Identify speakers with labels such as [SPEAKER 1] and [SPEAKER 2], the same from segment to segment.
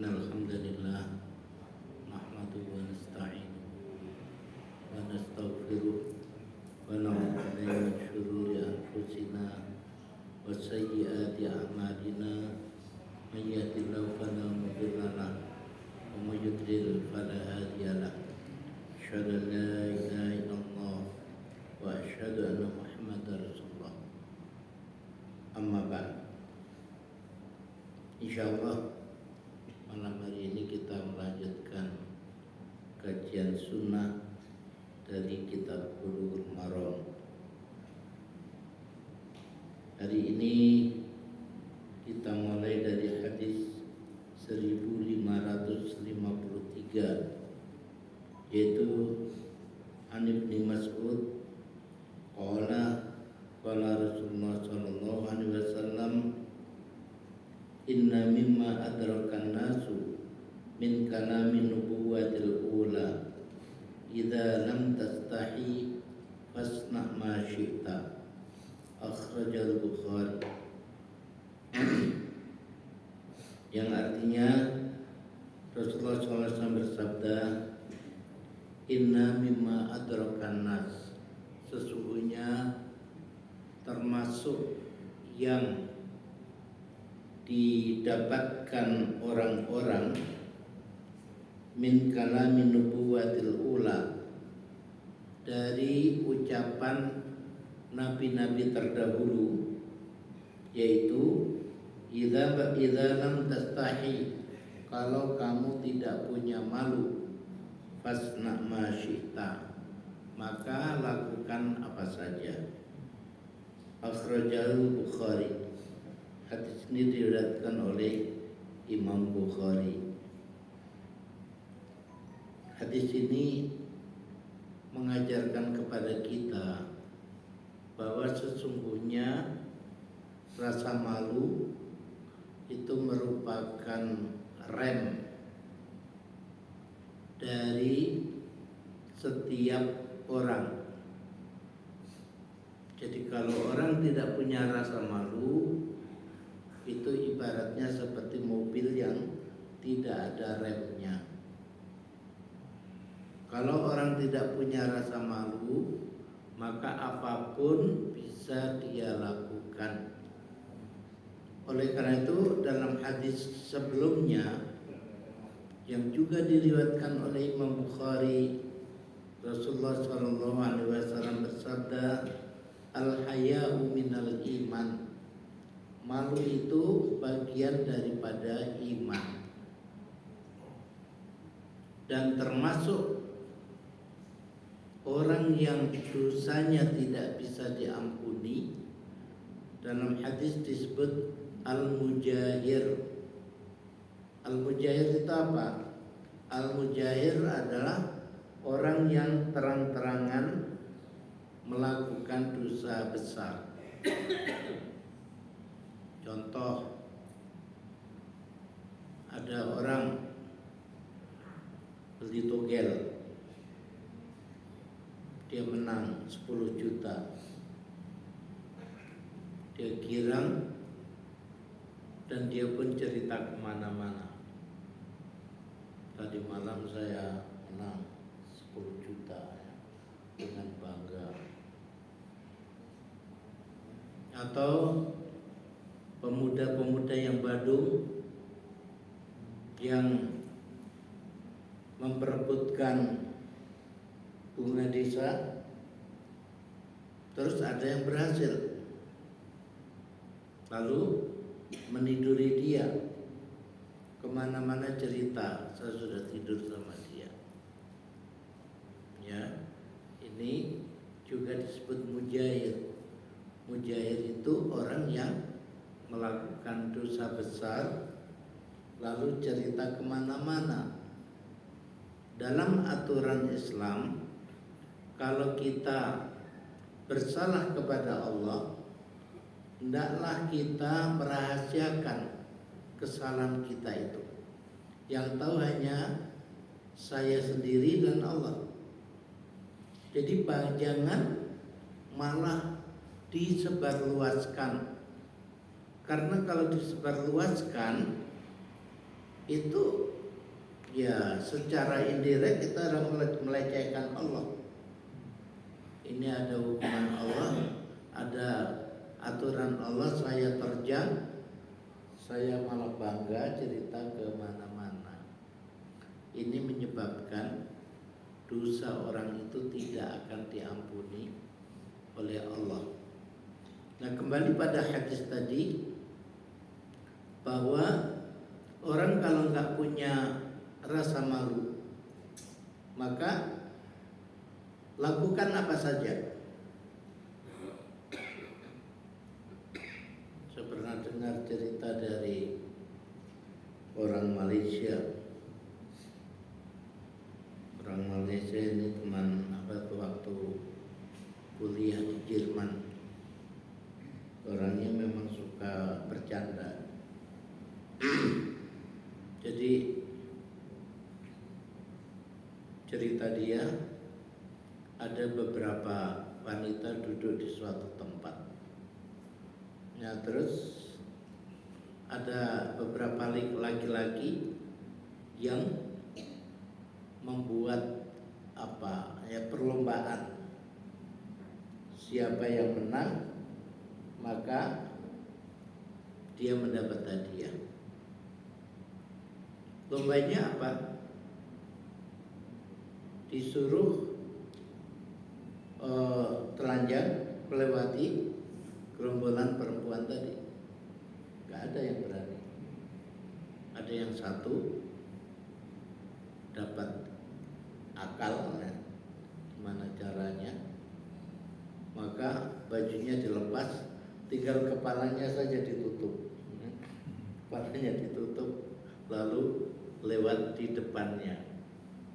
[SPEAKER 1] Innalhamdulillah nahmaduhu wa nasta'inuhu wa nastaghfiruh wa na'udzu billahi min shururi anfusina wa sayyiati a'malina may yahdihillahu fala mudilla lahu wa may yudlil fala hadiya lahu asyhadu an la ilaha illallah wa asyhadu anna muhammadar rasulullah amma ba'd. Insyaallah malam hari ini kita melanjutkan kajian sunnah dari kitab Bulughul Maram. Hari ini kita mulai dari hadis 1553, yaitu An Ibnu Mas'ud qala Rasulullah sallallahu alaihi wasallam, inna mimma adrakan nasu min kalami nubuwatil ula idza lam tastahi fasna ma syi'ta, akhrajal Bukhari. Yang artinya Rasulullah SAW bersabda, inna mimma adrakan nas, sesungguhnya termasuk yang didapatkan orang-orang min kalami nubuwatil ula, dari ucapan nabi-nabi terdahulu, yaitu idza lam tastahi, kalau kamu tidak punya malu, fasna ma syi'ta, maka lakukan apa saja. Akhrajal Bukhari. Hadis ini diriwayatkan oleh Imam Bukhari. Hadis ini mengajarkan kepada kita bahwa sesungguhnya rasa malu itu merupakan rem dari setiap orang. Jadi kalau orang tidak punya rasa malu, itu ibaratnya seperti mobil yang tidak ada remnya. Kalau orang tidak punya rasa malu, maka apapun bisa dia lakukan. Oleh karena itu dalam hadis sebelumnya yang juga diriwayatkan oleh Imam Bukhari, Rasulullah SAW bersabda, al-haya'u minal iman, malu itu bagian daripada iman. Dan termasuk orang yang dosanya tidak bisa diampuni, dalam hadis disebut al-mujahir. Al-mujahir itu apa? Al-mujahir adalah orang yang terang-terangan melakukan dosa besar. Contoh, ada orang beli togel, dia menang 10 juta, dia girang dan dia pun cerita kemana-mana, tadi malam saya menang 10 juta, dengan bangga. Atau pemuda-pemuda yang badung yang memperebutkan bunga desa, terus ada yang berhasil, lalu meniduri dia, kemana-mana cerita, saya sudah tidur sama dia. Ya, ini juga disebut mujahir. Mujahir itu orang yang melakukan dosa besar lalu cerita kemana-mana. Dalam aturan Islam, kalau kita bersalah kepada Allah, hendaklah kita merahasiakan kesalahan kita itu. Yang tahu hanya saya sendiri dan Allah. Jadi jangan malah disebarluaskan. Karena kalau disebarluaskan itu ya secara indirekt kita melecehkan Allah. Ini ada hukuman Allah, ada aturan Allah, saya terjang, saya malah bangga cerita ke mana-mana. Ini menyebabkan dosa orang itu tidak akan diampuni oleh Allah. Nah, kembali pada hadis tadi, bahwa orang kalau nggak punya rasa malu, maka lakukan apa saja. Saya pernah dengar cerita dari orang Malaysia. Orang Malaysia ini teman waktu kuliah di Jerman. Orangnya memang suka bercanda. Jadi cerita dia, ada beberapa wanita duduk di suatu tempat. Nah, terus ada beberapa laki-laki yang membuat perlombaan. Siapa yang menang, maka dia mendapat hadiah. Lombanya apa? Disuruh telanjang melewati gerombolan perempuan tadi. Gak ada yang berani. Ada yang satu dapat akal, gimana caranya, maka bajunya dilepas, tinggal kepalanya saja ditutup. Kepalanya ditutup, lalu lewat di depannya.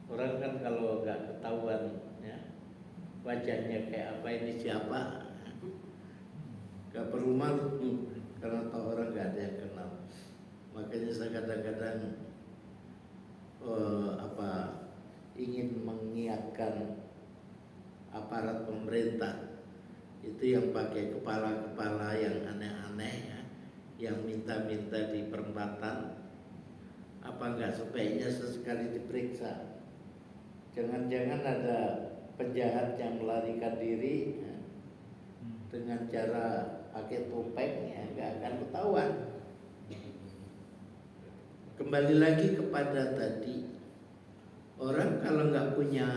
[SPEAKER 1] Orang kan kalau nggak ketahuan ya, wajahnya kayak apa, ini siapa, nggak perlu malu karena tahu orang nggak ada yang kenal. Makanya saya kadang-kadang ingin mengingatkan aparat pemerintah itu yang pakai kepala-kepala yang aneh-aneh ya, yang minta-minta di perempatan, apa nggak sebaiknya sesekali diperiksa. Jangan-jangan ada penjahat yang melarikan diri ya, dengan cara pakai topeng, ya nggak akan ketahuan. Kembali lagi kepada tadi, orang kalau nggak punya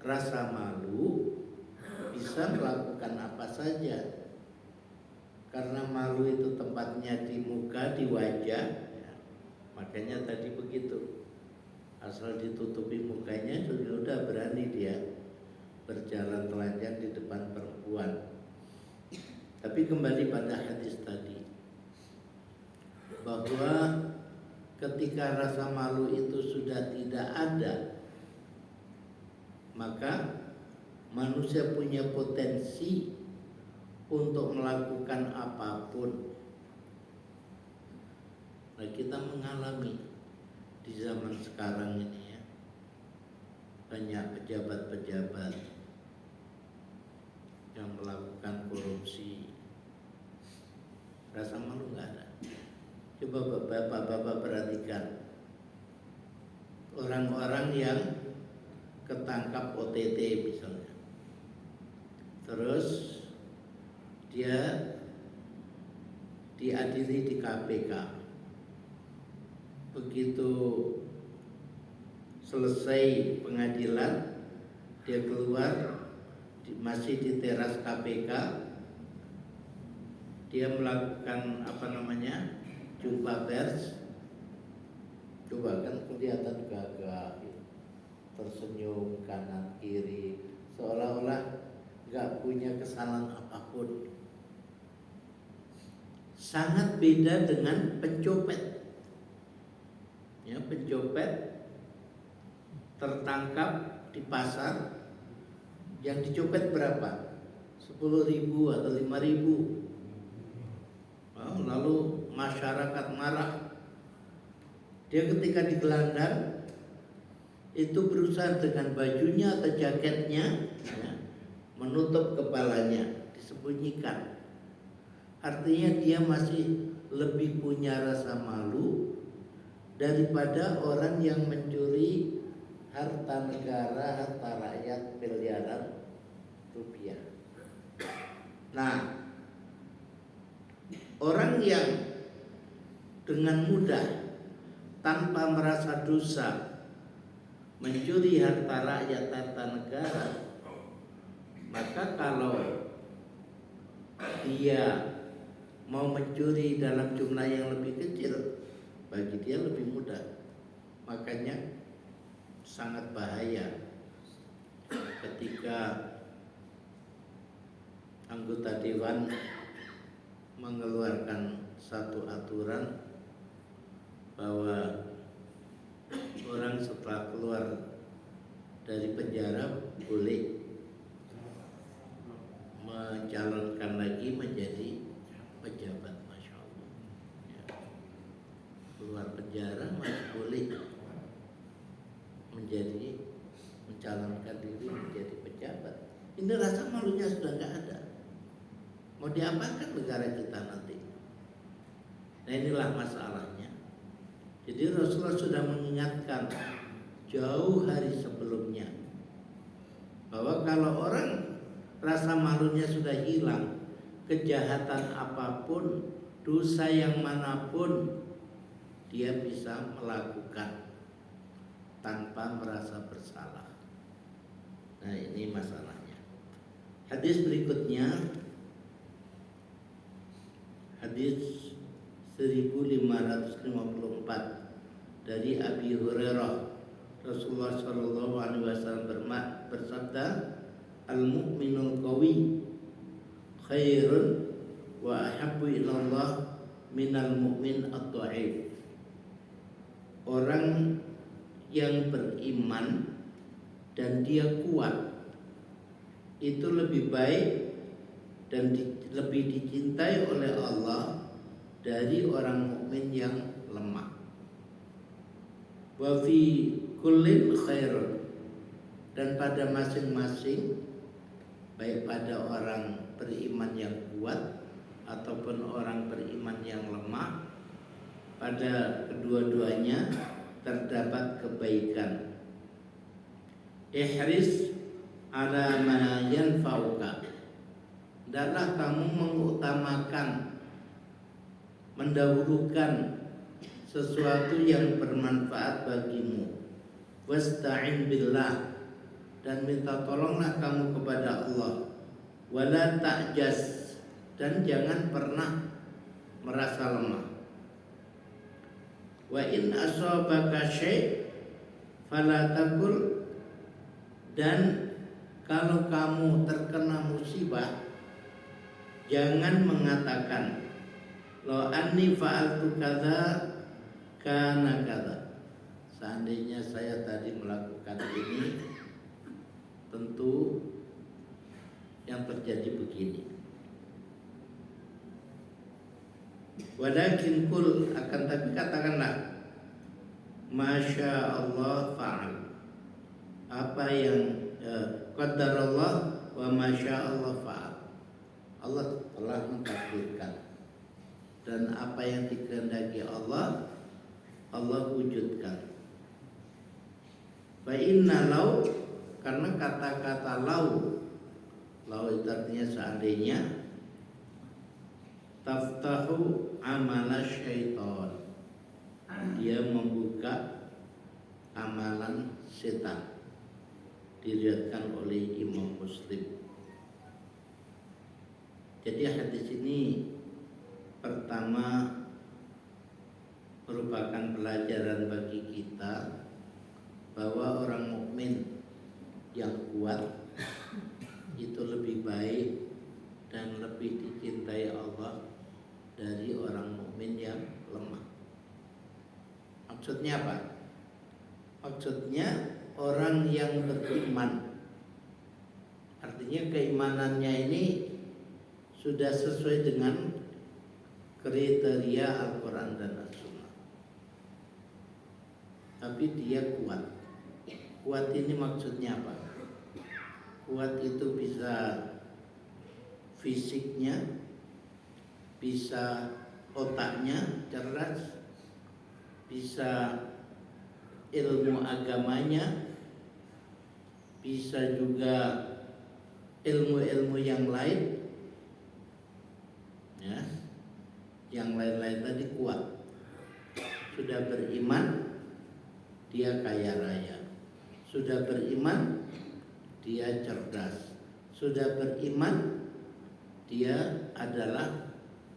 [SPEAKER 1] rasa malu bisa melakukan apa saja, karena malu itu tempatnya di muka, di wajah ya. Makanya tadi begitu, asal ditutupi mukanya sudah berani dia berjalan telanjang di depan perempuan. Tapi kembali pada hadis tadi, bahwa ketika rasa malu itu sudah tidak ada, maka manusia punya potensi untuk melakukan apapun. Nah, kita mengalami di zaman sekarang ini ya, banyak pejabat-pejabat yang melakukan korupsi. Rasa malu nggak ada. Coba bapak-bapak perhatikan orang-orang yang ketangkap OTT misalnya, terus dia diadili di KPK. Begitu selesai pengadilan, dia keluar, masih di teras KPK, dia melakukan jumpa pers. Coba kan kelihatan gagah, tersenyum kanan kiri, seolah-olah nggak punya kesalahan apapun. Sangat beda dengan pencopet. Ya, pencopet tertangkap di pasar, yang dicopet berapa? 10.000 atau 5.000. Lalu masyarakat marah. Dia ketika digelandang itu berusaha dengan bajunya atau jaketnya ya, menutup kepalanya, disembunyikan. Artinya dia masih lebih punya rasa malu daripada orang yang mencuri harta negara, harta rakyat miliaran rupiah. Nah, orang yang dengan mudah tanpa merasa dosa mencuri harta rakyat, harta negara, maka kalau dia mau mencuri dalam jumlah yang lebih kecil, bagi dia lebih mudah. Makanya sangat bahaya ketika anggota dewan mengeluarkan satu aturan bahwa orang setelah keluar dari penjara boleh mencalonkan lagi menjadi pejabat. Masya Allah ya. Keluar penjara masih boleh mencalonkan diri menjadi pejabat. Ini rasa malunya sudah nggak ada. Mau diapakan negara kita nanti? Nah, inilah masalahnya. Jadi Rasulullah sudah mengingatkan jauh hari sebelumnya bahwa kalau orang rasa malunya sudah hilang, kejahatan apapun, dosa yang manapun dia bisa melakukan tanpa merasa bersalah. Nah, ini masalahnya. Hadis berikutnya, hadis 1554 dari Abi Hurairah. Rasulullah Shallallahu Alaihi Wasallam bersabda, al-mu'minul qawi khairun wa ahabbu ilallah minal mu'min ad-dha'if. Orang yang beriman dan dia kuat itu lebih baik dan lebih dicintai oleh Allah dari orang mukmin yang lemah. Wa fi kullin khairun, dan pada masing-masing, baik pada orang beriman yang kuat ataupun orang beriman yang lemah, pada kedua-duanya terdapat kebaikan. Ihris ala ma yanfa'uka, hendaklah kamu mengutamakan, mendahulukan sesuatu yang bermanfaat bagimu. Wasta'in billah, dan minta tolonglah kamu kepada Allah. Wala ta'jas, dan jangan pernah merasa lemah. Wa in asabaka syai' fala taqul, dan kalau kamu terkena musibah, jangan mengatakan lo anni fa'altu kadza kana kadza. Seandainya saya tadi melakukan ini, tentu yang terjadi begini. Walakin kul, akan tapi katakanlah, masya Allah fa'al, apa yang qadarallah wa masya Allah fa'al, Allah telah mentakdirkan, dan apa yang dikehendaki Allah, Allah wujudkan. Fa inna law, karena kata-kata law itu artinya seandainya, taftahu amala syaitan, dia membuka amalan setan. Diriwayatkan oleh Imam Muslim. Jadi hadis ini pertama merupakan pelajaran bagi kita bahwa orang mukmin yang kuat itu lebih baik dan lebih dicintai Allah dari orang mukmin yang lemah. Maksudnya apa? Maksudnya orang yang beriman, artinya keimanannya ini sudah sesuai dengan kriteria Al-Quran dan As-Sunnah, tapi dia kuat. Kuat ini maksudnya apa? Kuat itu bisa fisiknya, bisa otaknya cerdas, bisa ilmu agamanya, bisa juga ilmu-ilmu yang lain, ya, yang lain-lain tadi kuat. Sudah beriman, dia kaya raya. Sudah beriman, dia cerdas. Sudah beriman, dia adalah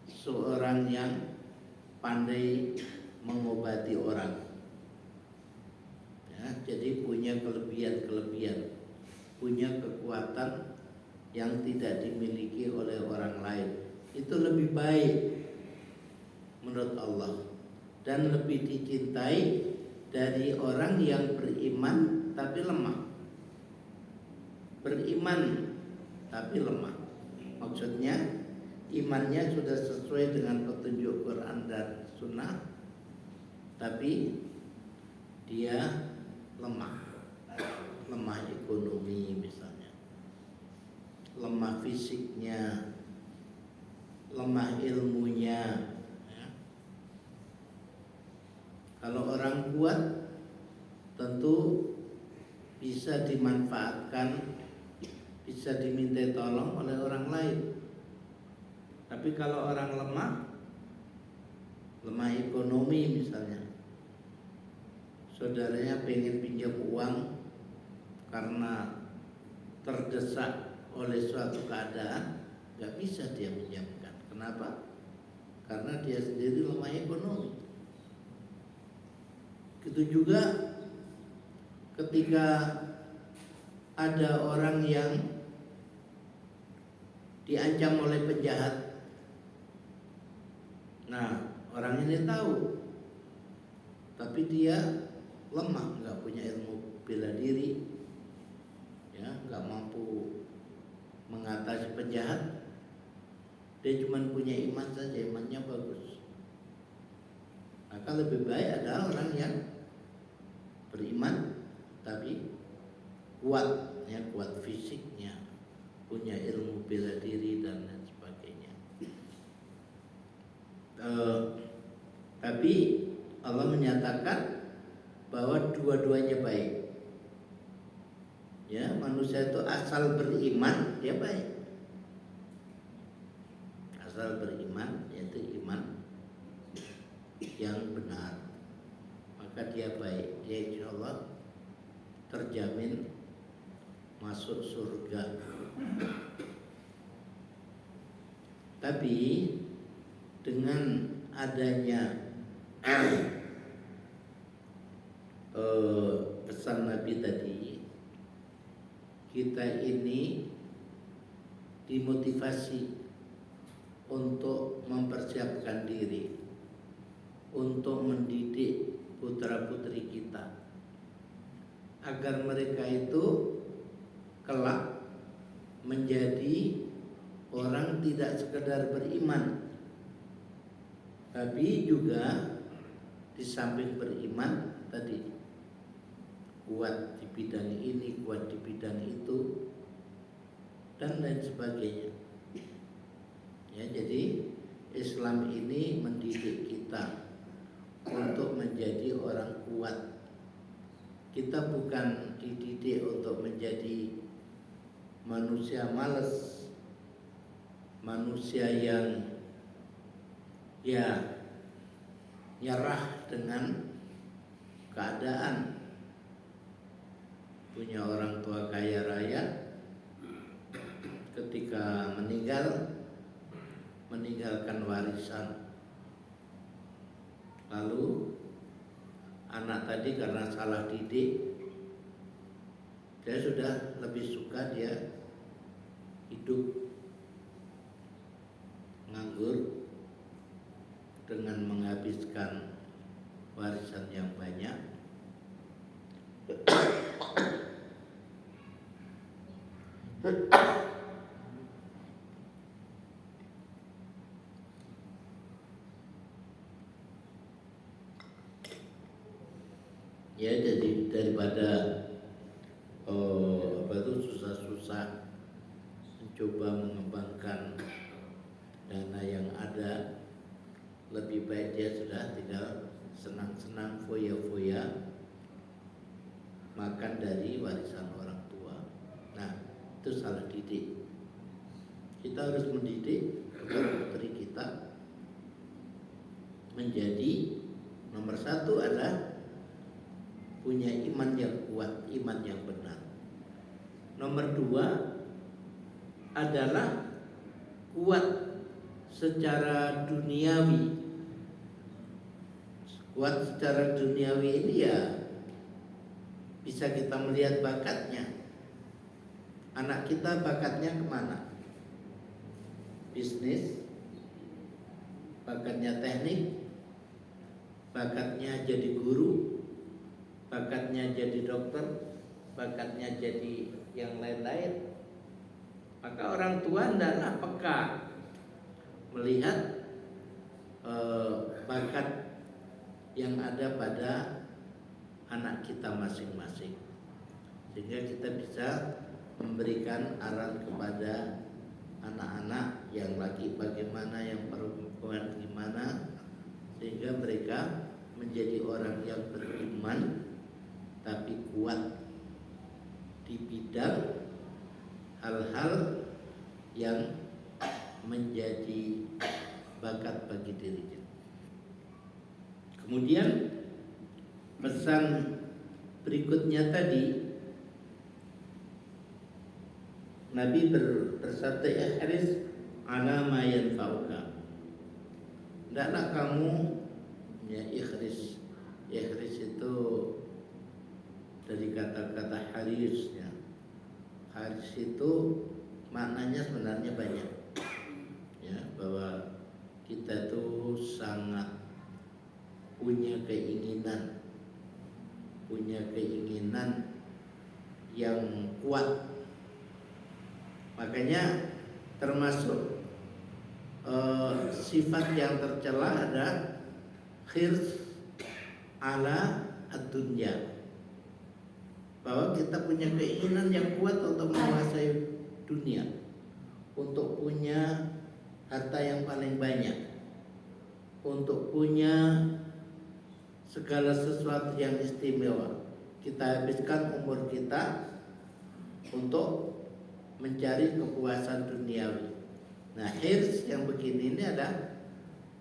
[SPEAKER 1] seorang yang pandai mengobati orang. Ya, jadi punya kelebihan-kelebihan, punya kekuatan yang tidak dimiliki oleh orang lain. Itu lebih baik menurut Allah dan lebih dicintai dari orang yang beriman tapi lemah. Beriman tapi lemah, maksudnya imannya sudah sesuai dengan petunjuk Quran dan Sunnah, tapi dia lemah ekonomi misalnya, lemah fisiknya, lemah ilmunya, ya. Kalau orang kuat tentu bisa dimanfaatkan, bisa diminta tolong oleh orang lain. Tapi kalau orang lemah ekonomi misalnya, saudaranya pengen pinjam uang karena terdesak oleh suatu keadaan, gak bisa dia pinjamkan. Kenapa? Karena dia sendiri lemah ekonomi. Gitu juga ketika ada orang yang diancam oleh penjahat. Nah, orang ini tahu, tapi dia lemah, nggak punya ilmu bela diri, ya, nggak mampu mengatasi penjahat. Dia cuma punya iman saja, imannya bagus. Maka lebih baik adalah orang yang beriman tapi kuat, ya, kuat fisiknya, punya ilmu bela diri dan lain sebagainya. Tapi Allah menyatakan bahwa dua-duanya baik. Ya, manusia itu asal beriman dia baik. Asal beriman, yaitu iman yang benar, maka dia baik. Dia insya Allah terjamin masuk surga. Tapi dengan adanya pesan Nabi tadi, kita ini dimotivasi untuk mempersiapkan diri, untuk mendidik putra-putri kita agar mereka itu kelak menjadi orang tidak sekedar beriman, tapi juga di samping beriman tadi kuat di bidang ini, kuat di bidang itu, dan lain sebagainya. Ya, jadi Islam ini mendidik kita untuk menjadi orang kuat. Kita bukan dididik untuk menjadi manusia malas, manusia yang ya nyerah dengan keadaan. Punya orang tua kaya raya, ketika meninggalkan warisan, lalu anak tadi karena salah didik, dia sudah lebih suka dia hidup nganggur dengan menghabiskan warisan yang banyak. Ya, jadi daripada susah-susah mencoba mengembangkan dana yang ada, lebih baik dia sudah tinggal senang-senang, foya-foya, makan dari warisan orang tua. Nah, itu salah didik. Kita harus mendidik putri kita menjadi nomor satu adalah punya iman yang kuat, iman yang benar. Nomor dua adalah kuat secara duniawi. Kuat secara duniawi ini ya bisa kita melihat bakatnya. Anak kita bakatnya kemana? Bisnis, bakatnya teknik, bakatnya jadi guru, bakatnya jadi dokter, bakatnya jadi yang lain-lain. Maka orang tua hendaklah peka melihat bakat yang ada pada anak kita masing-masing, sehingga kita bisa memberikan arahan kepada anak-anak yang laki bagaimana, yang perempuan gimana, sehingga mereka menjadi orang yang beriman tapi kuat di bidang hal-hal yang menjadi bakat bagi dirinya. Kemudian pesan berikutnya tadi, Nabi bersabda, ihris ala ma yanfa'uka. Hendaklah kamu ya ihris. Ihris itu dari kata-kata haris ya. Haris itu maknanya sebenarnya banyak. Ya, bahwa kita itu sangat punya keinginan yang kuat. Makanya termasuk sifat yang tercela ada hirs ala ad-dunya, bahwa kita punya keinginan yang kuat untuk menguasai dunia, untuk punya harta yang paling banyak, untuk punya segala sesuatu yang istimewa. Kita habiskan umur kita untuk mencari kepuasan duniawi. Nah, hirs yang begini ini adalah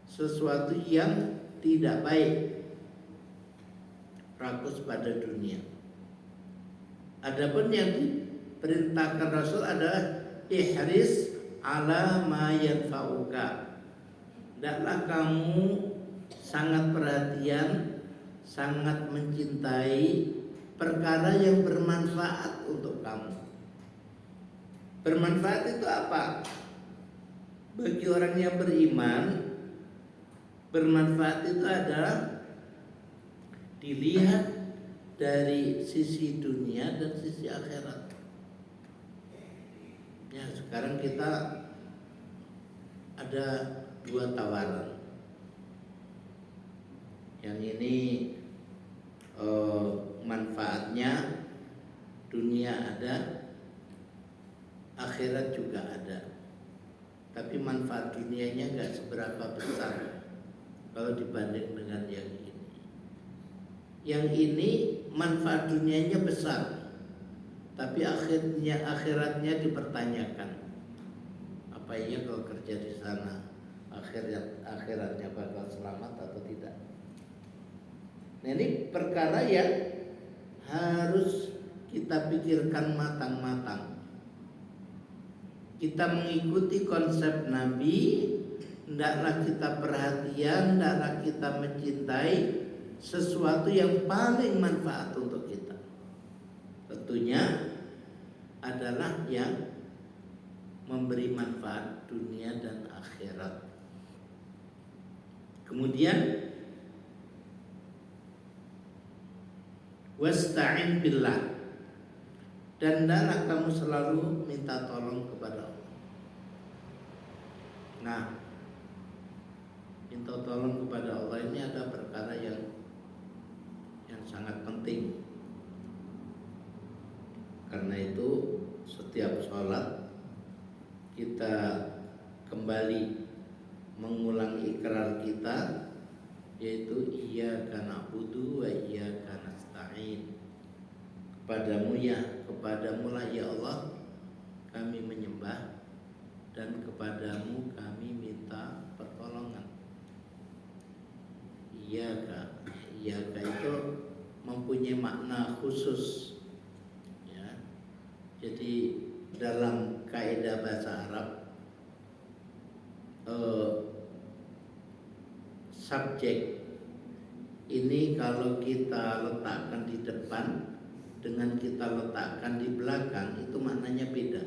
[SPEAKER 1] sesuatu yang tidak baik, rakus pada dunia. Adapun yang diperintahkan Rasul adalah ihris ala ma yanfa'uka. Hendaklah kamu sangat perhatian, sangat mencintai perkara yang bermanfaat untuk kamu. Bermanfaat itu apa? Bagi orang yang beriman, bermanfaat itu adalah dilihat dari sisi dunia dan sisi akhirat. Ya, sekarang kita ada dua tawaran. Yang ini manfaatnya dunia ada, akhirat juga ada. Tapi manfaat dunianya gak seberapa besar kalau dibanding dengan yang ini. Yang ini manfaat dunianya besar, tapi akhiratnya dipertanyakan. Apa iya kalau kerja di sana akhiratnya bakal selamat atau tidak? Nah, ini perkara yang harus kita pikirkan matang-matang. Kita mengikuti konsep Nabi, hendaklah kita perhatian, hendaklah kita mencintai sesuatu yang paling manfaat untuk kita. Tentunya adalah yang memberi manfaat dunia dan akhirat. Kemudian wasta'in billah, dan hendaklah kamu selalu minta tolong kepada Allah. Nah, minta tolong kepada Allah ini ada perkara yang sangat penting. Karena itu setiap sholat kita kembali mengulang ikrar kita yaitu iyyaka na'budu wa iyyaka nasta'in. Kepadamu lah ya Allah kami menyembah, dan kepadamu kami minta pertolongan. Iyyaka itu mempunyai makna khusus, ya. Jadi dalam kaidah bahasa Arab, subjek ini kalau kita letakkan di depan dengan kita letakkan di belakang itu maknanya beda.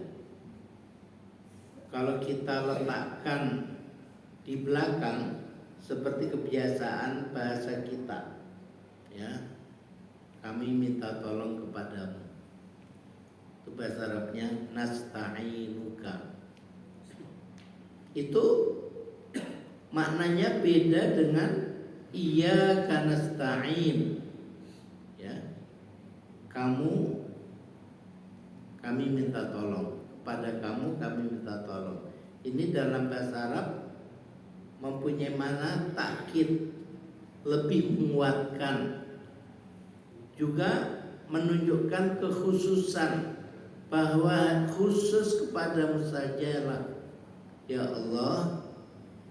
[SPEAKER 1] Kalau kita letakkan di belakang seperti kebiasaan bahasa kita, ya, kami minta tolong kepadamu, itu bahasa Arabnya nasta'inuka. Itu maknanya beda dengan iyyaka nasta'in, ya. Kami minta tolong, pada kamu kami minta tolong. Ini dalam bahasa Arab mempunyai makna takkid, lebih menguatkan, juga menunjukkan kekhususan, bahwa khusus kepadamu sajalah ya Allah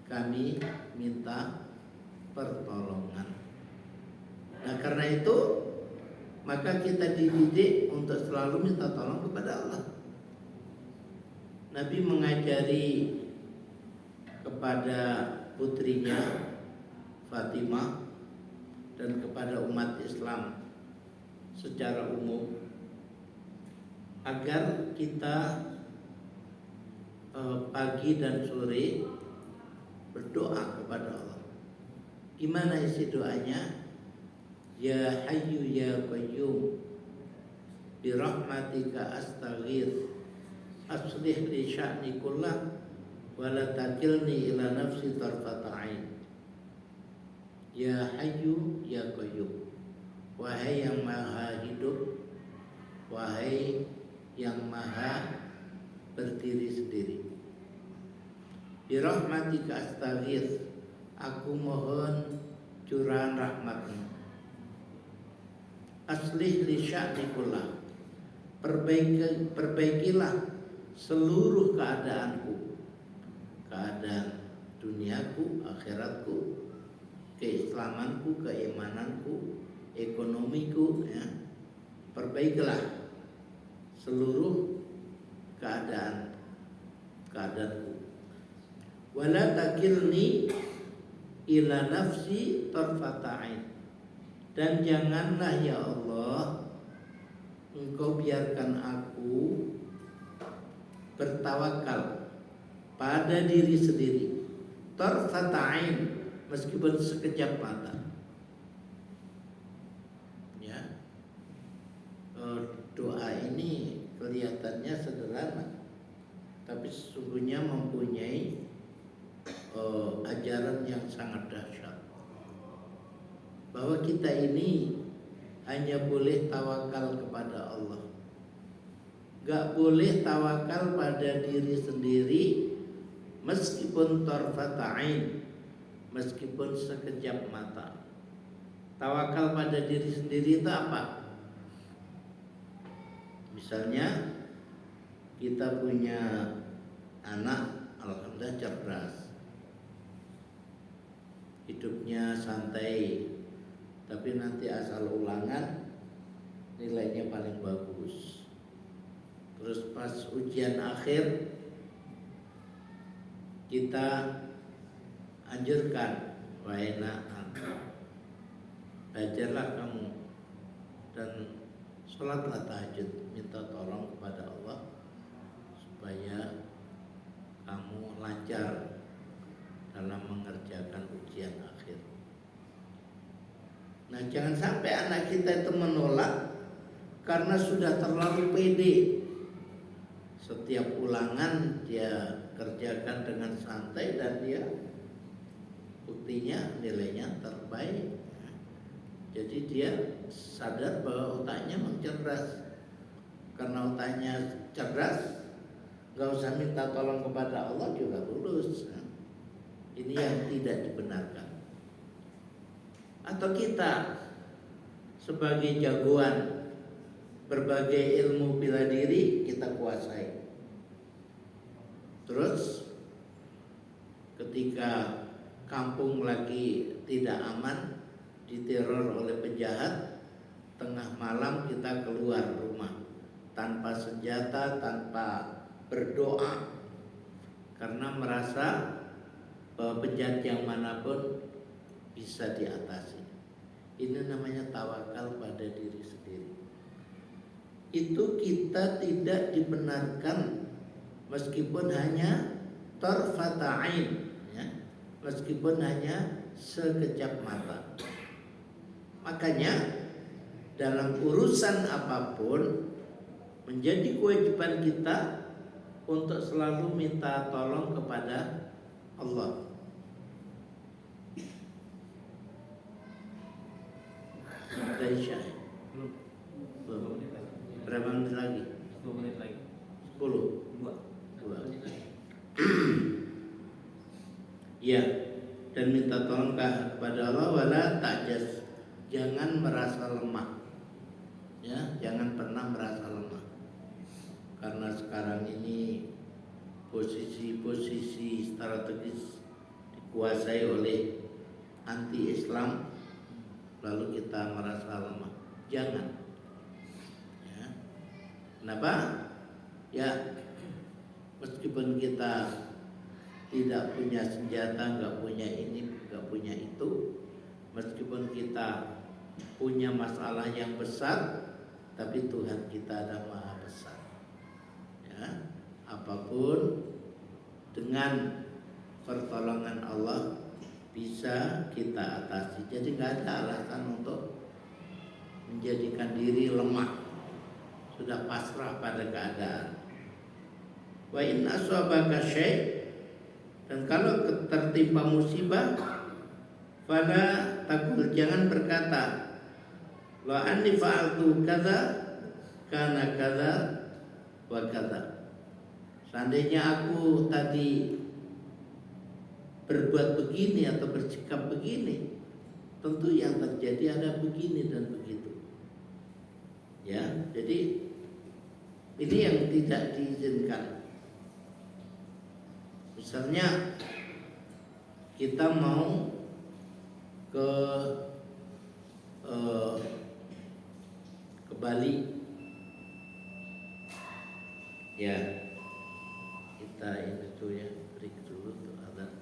[SPEAKER 1] kami minta pertolongan. Nah, karena itu maka kita dididik untuk selalu minta tolong kepada Allah. Nabi mengajari kepada putrinya Fatimah dan kepada umat Islam secara umum agar kita pagi dan sore berdoa kepada Allah. Gimana isi doanya? Ya Hayyu ya Qayyum bi rahmatika astaghits aslih li sya'ni kullah wa la takilni ila nafsi tarfata ain. Ya Hayyu ya Qayyum, wahai yang maha hidup, wahai yang maha berdiri sendiri. Bi rahmatika astaghits, aku mohon curahan rahmatmu. Aslih li sya'ni kullah, perbaikilah seluruh keadaanku, keadaan duniaku, akhiratku, keislamanku, keimananku, ekonomiku, ya. Perbaikilah seluruh keadaanku. Wala takilni ila nafsi tarfata ain, dan janganlah ya Allah Engkau biarkan aku bertawakal pada diri sendiri, tarfata ain, meskipun sekejap mata. Ya, doa ini kelihatannya sederhana, tapi sesungguhnya mempunyai ajaran yang sangat dahsyat, bahwa kita ini hanya boleh tawakal kepada Allah, gak boleh tawakal pada diri sendiri meskipun tarfata ain, meskipun sekejap mata. Tawakal pada diri sendiri itu apa? Misalnya kita punya anak, alhamdulillah cerdas, hidupnya santai, tapi nanti asal ulangan nilainya paling bagus. Terus pas ujian akhir kita anjurkan, wahai nak, belajarlah kamu dan sholatlah tahajud, minta tolong kepada Allah supaya kamu lancar dalam mengerjakan ujian akhir. Nah, jangan sampai anak kita itu menolak karena sudah terlalu pede. Setiap ulangan dia kerjakan dengan santai dan dia buktinya nilainya terbaik. Jadi dia sadar bahwa otaknya memang cerdas. Karena otaknya cerdas, gak usah minta tolong kepada Allah juga lulus. Ini yang tidak dibenarkan. Atau kita sebagai jagoan berbagai ilmu bela diri kita kuasai. Terus ketika kampung lagi tidak aman, diteror oleh penjahat, tengah malam kita keluar rumah tanpa senjata, tanpa berdoa, karena merasa bahwa penjahat yang manapun bisa diatasi. Ini namanya tawakal pada diri sendiri. Itu kita tidak dibenarkan meskipun hanya tarfata ain, ya, meskipun hanya sekejap mata. Makanya dalam urusan apapun menjadi kewajiban kita untuk selalu minta tolong kepada Allah. Ada Isya? Belum. Berapa menit lagi?
[SPEAKER 2] 10 menit lagi.
[SPEAKER 1] 10?
[SPEAKER 2] 2.
[SPEAKER 1] Ya, dan minta tolong kepada Allah, wala ta'jaz. Jangan merasa lemah. Ya, jangan pernah merasa lemah. Karena sekarang ini posisi-posisi strategis dikuasai oleh anti-Islam, lalu kita merasa lemah. Jangan. Ya. Kenapa? Ya, meskipun kita tidak punya senjata, nggak punya ini, nggak punya itu, meskipun kita punya masalah yang besar, tapi Tuhan kita ada Maha Besar. Ya, apapun dengan pertolongan Allah bisa kita atasi. Jadi nggak ada alasan untuk menjadikan diri lemah, sudah pasrah pada keadaan. Wa in asabaka syai', dan kalau tertimpa musibah, fala takul, jangan berkata la anni fa'altu kadza kana kadza wa kadza. Seandainya aku tadi berbuat begini atau bersikap begini, tentu yang terjadi ada begini dan begitu. Ya, jadi ini yang tidak diizinkan. Misalnya kita mau ke Bali, ya kita ini tuh ya, break dulu tuh azan.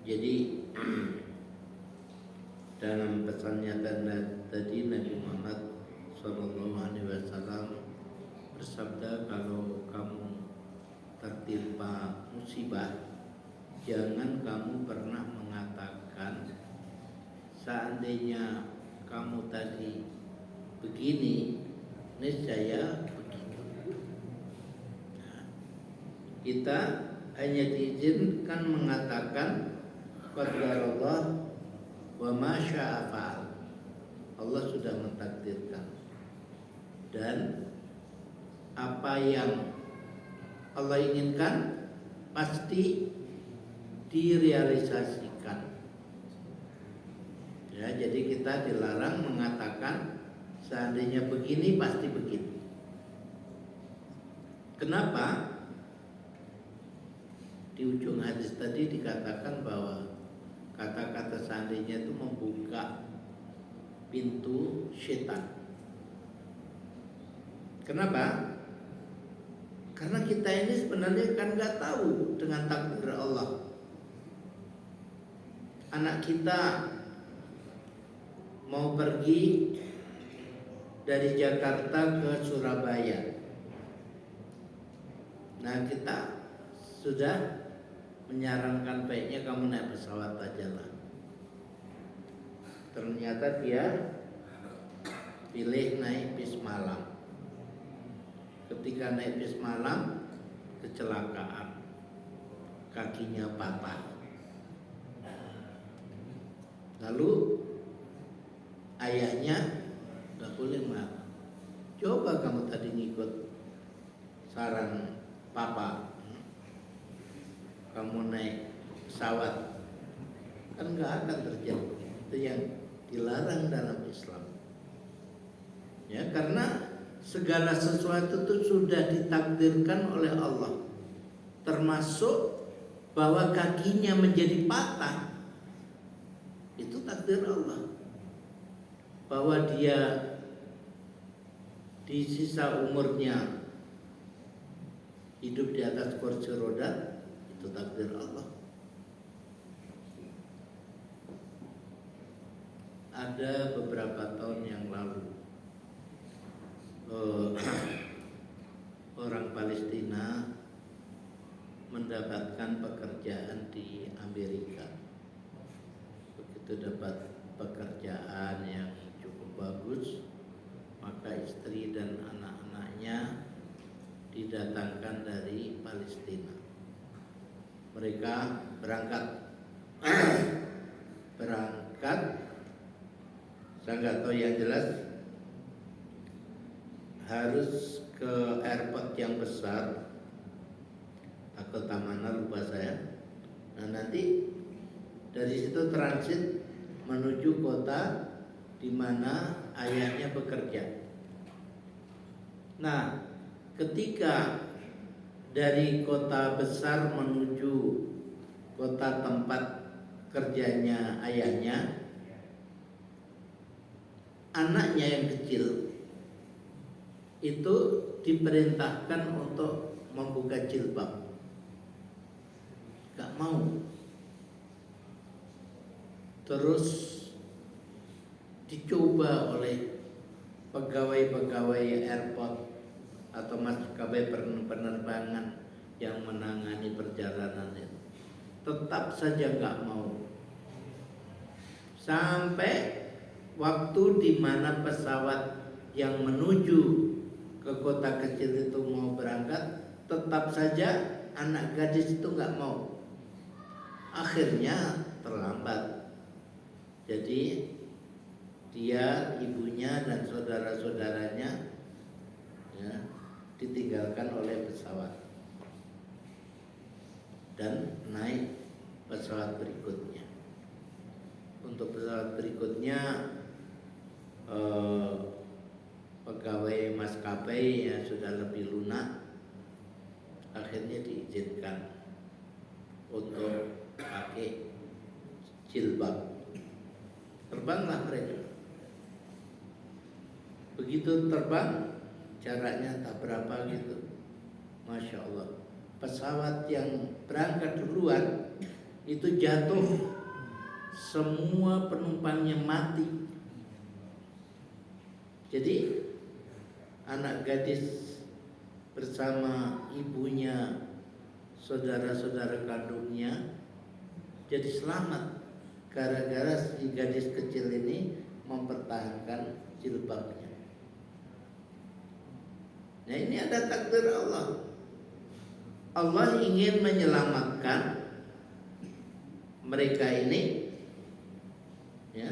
[SPEAKER 1] Jadi dalam pesannya tadi Nabi Muhammad SAW bersabda, kalau kamu tertimpa musibah, jangan kamu pernah mengatakan seandainya kamu tadi begini, niscaya begitu. Nah, kita hanya diizinkan mengatakan qadarullah wa ma syaa fa'al. Allah sudah mentakdirkan, dan apa yang Allah inginkan pasti direalisasikan. Ya, jadi kita dilarang mengatakan seandainya begini pasti begitu. Kenapa? Di ujung hadis tadi dikatakan bahwa kata-kata seandainya itu membuka pintu setan. Kenapa? Karena kita ini sebenarnya kan nggak tahu dengan takdir Allah. Anak kita mau pergi dari Jakarta ke Surabaya. Nah, kita sudah menyarankan baiknya kamu naik pesawat aja lah. Ternyata dia pilih naik bis malam. Ketika naik bis malam, kecelakaan, kakinya patah. Lalu ayahnya gak boleh marah. Coba kamu tadi ngikut saran papa, kamu naik pesawat, kan gak akan terjadi. Itu yang dilarang dalam Islam. Ya, karena segala sesuatu itu sudah ditakdirkan oleh Allah, termasuk bahwa kakinya menjadi patah. Itu takdir Allah. Bahwa dia di sisa umurnya hidup di atas kursi roda, itu takdir Allah. Ada beberapa tahun yang lalu orang Palestina mendapatkan pekerjaan di Amerika. Begitu dapat pekerjaan yang cukup bagus, maka istri dan anak-anaknya didatangkan dari Palestina. Mereka berangkat saya nggak tahu yang jelas, harus ke airport yang besar atau mana lupa saya. Nah, nanti dari situ transit menuju kota di mana ayahnya bekerja. Nah, ketika dari kota besar menuju kota tempat kerjanya ayahnya, anaknya yang kecil itu diperintahkan untuk membuka jilbab. Gak mau. Terus dicoba oleh pegawai-pegawai airport atau maskapai penerbangan yang menangani perjalanan itu. Tetap saja gak mau. Sampai waktu di mana pesawat yang menuju ke kota kecil itu mau berangkat, tetap saja anak gadis itu nggak mau. Akhirnya terlambat. Jadi dia, ibunya dan saudara-saudaranya ya, ditinggalkan oleh pesawat dan naik pesawat berikutnya. Untuk pesawat berikutnya pegawai maskapai yang sudah lebih lunak akhirnya diizinkan untuk pakai jilbab. Terbanglah mereka. Begitu terbang, jaraknya tak berapa gitu, Masya Allah. Pesawat yang berangkat duluan itu jatuh, semua penumpangnya mati. Jadi anak gadis bersama ibunya, saudara-saudara kandungnya jadi selamat gara-gara si gadis kecil ini mempertahankan jilbabnya. Nah, ini ada takdir Allah. Allah ingin menyelamatkan mereka ini ya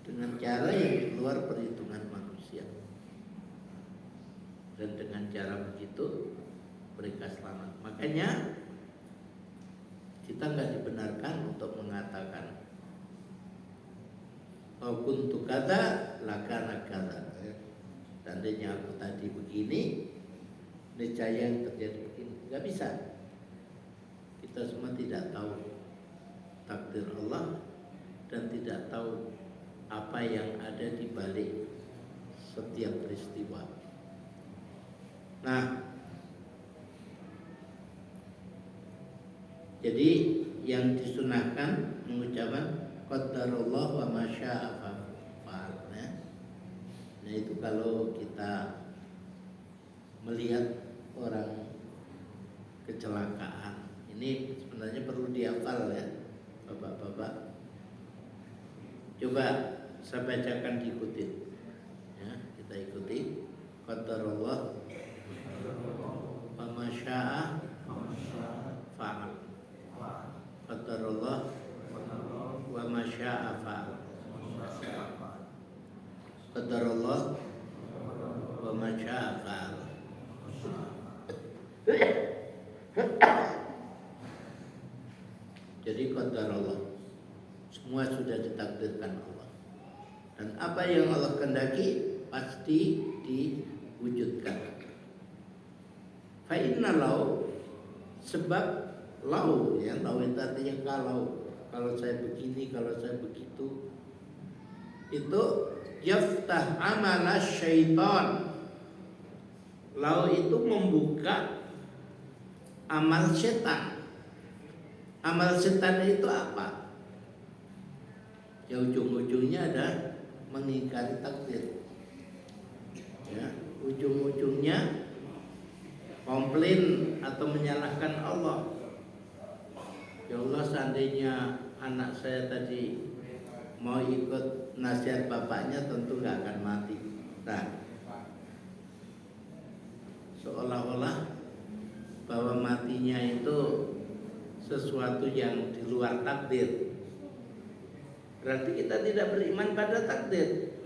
[SPEAKER 1] dengan cara yang di luar perhitungan manusia. Dan dengan cara begitu mereka selamat. Makanya kita nggak dibenarkan untuk mengatakan "Au kuntu kata lakana kata." Seandainya aku tadi begini, niscaya yang terjadi begini. Nggak bisa. Kita semua tidak tahu takdir Allah dan tidak tahu apa yang ada di balik setiap peristiwa. Nah, jadi yang disunahkan mengucapkan qadarullah wa ma syaa fa'al. Nah, itu kalau kita melihat orang kecelakaan, ini sebenarnya perlu dihafal ya, Bapak-bapak. Coba saya bacakan, diikuti. Ya, kita ikuti. Qadarullah wa ma syaa fa'al. Qadarullah wa ma syaa fa'al. Qadarullah wa ma syaa fa'al. Jadi qadarullah, semua sudah ditakdirkan Allah. Dan apa yang Allah kehendaki pasti diwujudkan. Fa inna lau, sebab lau ya, lau itu artinya kalau saya begini, kalau saya begitu, itu yaftah amala syaitan. Lau itu membuka amal setan. Amal setan itu apa? Ya, ujung-ujungnya ada mengingkari takdir. Ya, ujung-ujungnya komplain atau menyalahkan Allah. Ya Allah, seandainya anak saya tadi mau ikut nasihat bapaknya, tentu gak akan mati. Nah, seolah-olah bahwa matinya itu sesuatu yang di luar takdir. Berarti kita tidak beriman pada takdir.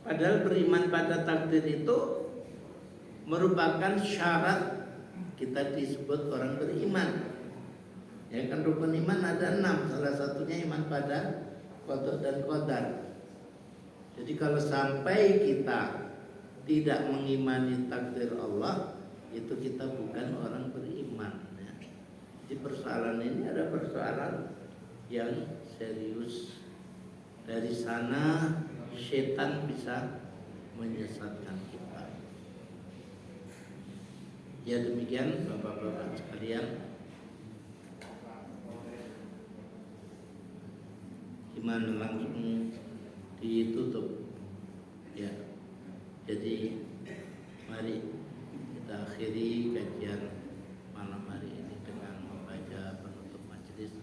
[SPEAKER 1] Padahal beriman pada takdir itu merupakan syarat kita disebut orang beriman. Ya kan, rukun iman ada 6, salah satunya iman pada qada dan qadar. Jadi kalau sampai kita tidak mengimani takdir Allah, itu kita bukan orang beriman. Ya. Jadi persoalan ini ada persoalan yang serius. Dari sana setan bisa menyesatkan kita. Ya, demikian Bapak-bapak sekalian. Gimana, langsung ditutup ya. Jadi mari kita akhiri kajian malam hari ini dengan membaca penutup majelis.